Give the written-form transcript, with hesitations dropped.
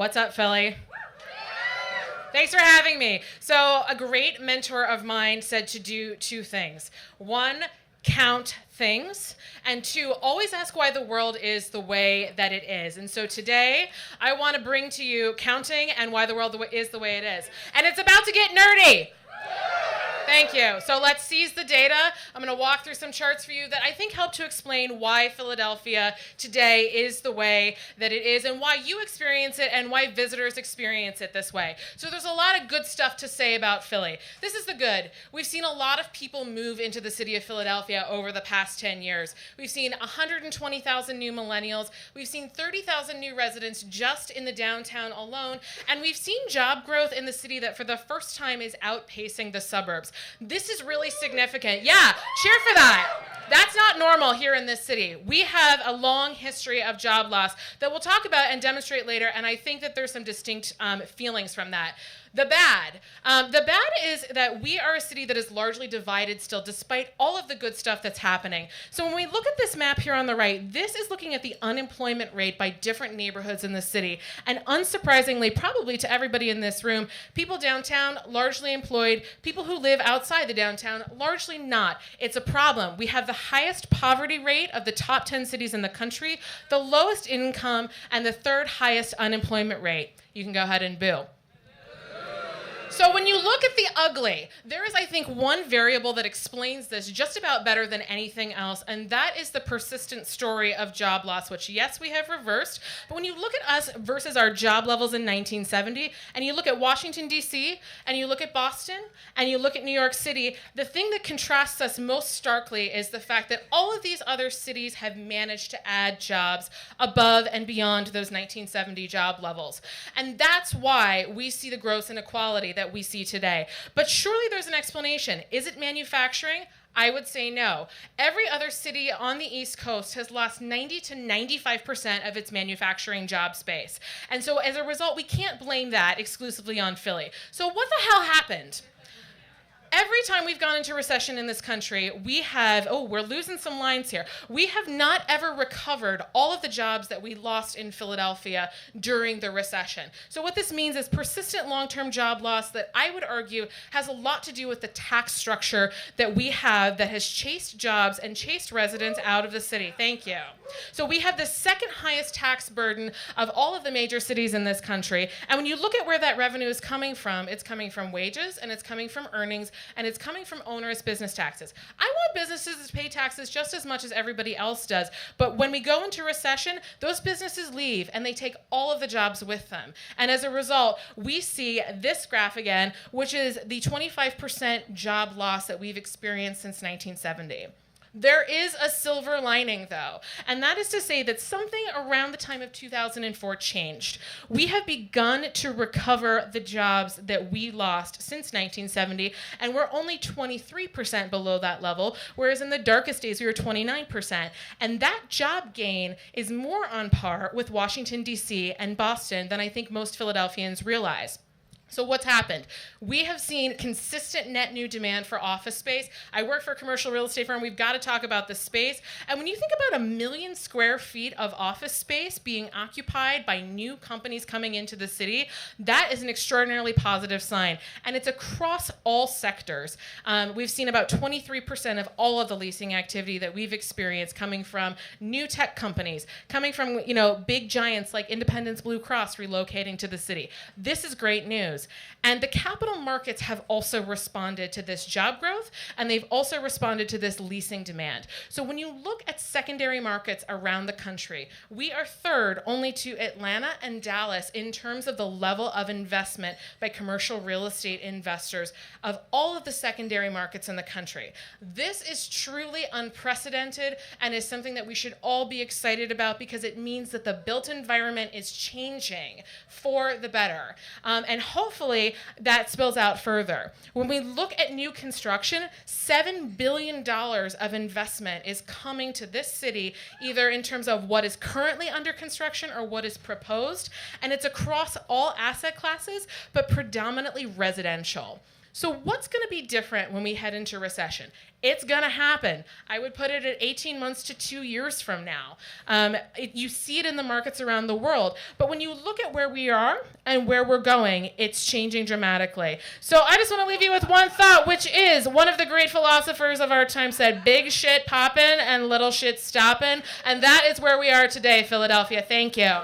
What's up, Philly? Thanks for having me. So a great mentor of mine said to do two things. One, count things, and two, always ask why the world is the way that it is. And so today, I want to bring to you counting and why the world is the way it is. And it's about to get nerdy. Thank you. So let's seize the data. I'm going to walk through some charts for you that I think help to explain why Philadelphia today is the way that it is and why you experience it and why visitors experience it this way. So there's a lot of good stuff to say about Philly. This is the good. We've seen a lot of people move into the city of Philadelphia over the past 10 years. We've seen 120,000 new millennials. We've seen 30,000 new residents just in the downtown alone. And we've seen job growth in the city that for the first time is outpacing the suburbs. This is really significant. Yeah, cheer for that. That's not normal here in this city. We have a long history of job loss that we'll talk about and demonstrate later, and I think that there's some distinct feelings from that. The bad is that we are a city that is largely divided still, despite all of the good stuff that's happening. So when we look at this map here on the right, this is looking at the unemployment rate by different neighborhoods in the city. And unsurprisingly, probably to everybody in this room, people downtown, largely employed. People who live outside the downtown, largely not. It's a problem. We have the highest poverty rate of the top 10 cities in the country, the lowest income, and the third highest unemployment rate. You can go ahead and boo. So when you look at the ugly, there is, I think, one variable that explains this just about better than anything else, and that is the persistent story of job loss, which, yes, we have reversed. But when you look at us versus our job levels in 1970, and you look at Washington, D.C., and you look at Boston, and you look at New York City, the thing that contrasts us most starkly is the fact that all of these other cities have managed to add jobs above and beyond those 1970 job levels. And that's why we see the gross inequality that we see today. But surely there's an explanation. Is it manufacturing? I would say no. Every other city on the East Coast has lost 90 to 95% of its manufacturing job space. And so as a result, we can't blame that exclusively on Philly. So what the hell happened? Every time we've gone into recession in this country, we have, we're losing some lines here. We have not ever recovered all of the jobs that we lost in Philadelphia during the recession. So what this means is persistent long-term job loss that I would argue has a lot to do with the tax structure that we have that has chased jobs and chased residents out of the city. Thank you. So we have the second highest tax burden of all of the major cities in this country. And when you look at where that revenue is coming from, it's coming from wages and it's coming from earnings and it's coming from onerous business taxes. I want businesses to pay taxes just as much as everybody else does. But when we go into recession, those businesses leave and they take all of the jobs with them. And as a result, we see this graph again, which is the 25% job loss that we've experienced since 1970. There is a silver lining, though, and that is to say that something around the time of 2004 changed. We have begun to recover the jobs that we lost since 1970, and we're only 23% below that level, whereas in the darkest days we were 29%. And that job gain is more on par with Washington, D.C. and Boston than I think most Philadelphians realize. So what's happened? We have seen consistent net new demand for office space. I work for a commercial real estate firm. We've got to talk about the space. And when you think about 1 million square feet of office space being occupied by new companies coming into the city, that is an extraordinarily positive sign. And it's across all sectors. We've seen about 23% of all of the leasing activity that we've experienced coming from new tech companies, coming from big giants like Independence Blue Cross relocating to the city. This is great news. And the capital markets have also responded to this job growth, and they've also responded to this leasing demand. So when you look at secondary markets around the country, we are third only to Atlanta and Dallas in terms of the level of investment by commercial real estate investors of all of the secondary markets in the country. This is truly unprecedented and is something that we should all be excited about because it means that the built environment is changing for the better. And hopefully that spills out further. When we look at new construction, $7 billion of investment is coming to this city, either in terms of what is currently under construction or what is proposed, and it's across all asset classes, but predominantly residential. So what's going to be different when we head into recession? It's going to happen. I would put it at 18 months to 2 years from now. You see it in the markets around the world. But when you look at where we are and where we're going, it's changing dramatically. So I just want to leave you with one thought, which is one of the great philosophers of our time said, big shit poppin' and little shit stoppin'. And that is where we are today, Philadelphia. Thank you.